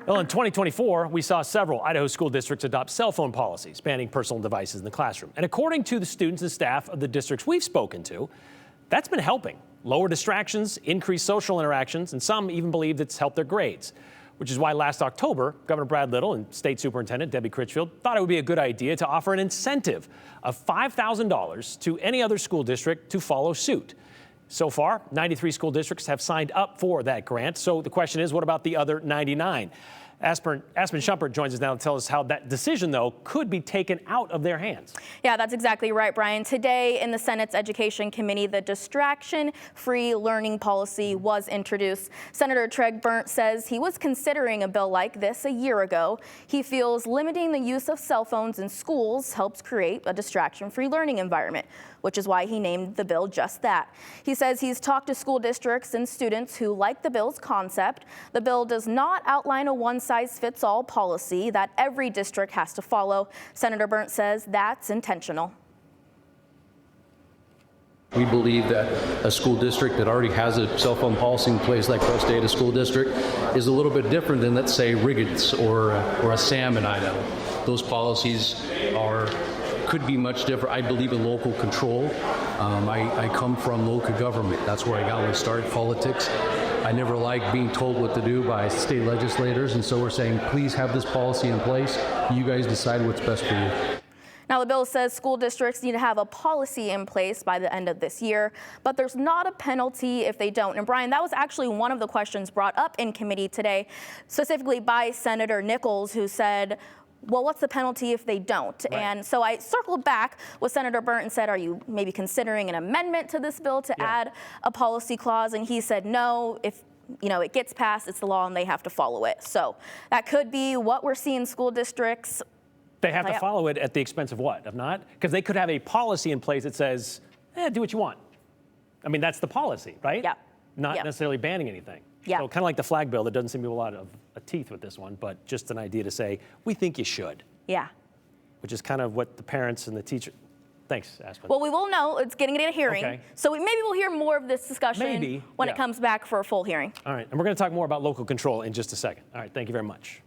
Well, in 2024, we saw several Idaho school districts adopt cell phone policies banning personal devices in the classroom. And according to the students and staff of the districts we've spoken to, that's been helping. Lower distractions, increased social interactions, and some even believe it's helped their grades. Which is why last October, Governor Brad Little and State Superintendent Debbie Critchfield thought it would be a good idea to offer an incentive of $5,000 to any other school district to follow suit. So far, 93 school districts have signed up for that grant. So the question is, what about the other 99? Aspen Shumpert joins us now to tell us how that decision, though, could be taken out of their hands. Yeah, that's exactly right, Brian. Today in the Senate's Education Committee, the distraction-free learning policy was introduced. Senator Treg Berndt says he was considering a bill like this a year ago. He feels limiting the use of cell phones in schools helps create a distraction-free learning environment, which is why he named the bill just that. He says he's talked to school districts and students who like the bill's concept. The bill does not outline a one-size-fits-all policy that every district has to follow. Senator Berndt says that's intentional. We believe that a school district that already has a cell phone policy in place, like West Ada School District, is a little bit different than, let's say, Riggins or a Sam in Idaho. Those policies could be much different. I believe in local control. I come from local government. That's where I got my start, politics. I never liked being told what to do by state legislators, and so we're saying, please have this policy in place. You guys decide what's best for you. Now, the bill says school districts need to have a policy in place by the end of this year, but there's not a penalty if they don't. And Brian, that was actually one of the questions brought up in committee today, specifically by Senator Nichols, who said, well, what's the penalty if they don't? Right. And so I circled back with Senator Berndt and said, are you maybe considering an amendment to this bill to add a policy clause? And he said, no, if it gets passed, it's the law and they have to follow it. So that could be what we're seeing school districts. They have to follow it at the expense of what? Of not? Because they could have a policy in place that says, do what you want. I mean, that's the policy, right? Yeah. Not necessarily banning anything. Yeah. So kind of like the flag bill, there doesn't seem to be a lot of teeth with this one, but just an idea to say, we think you should. Yeah. Which is kind of what the parents and the teacher. Thanks, Aspen. Well, we will know. It's getting a hearing. Okay. So maybe we'll hear more of this discussion when it comes back for a full hearing. All right. And we're going to talk more about local control in just a second. All right. Thank you very much.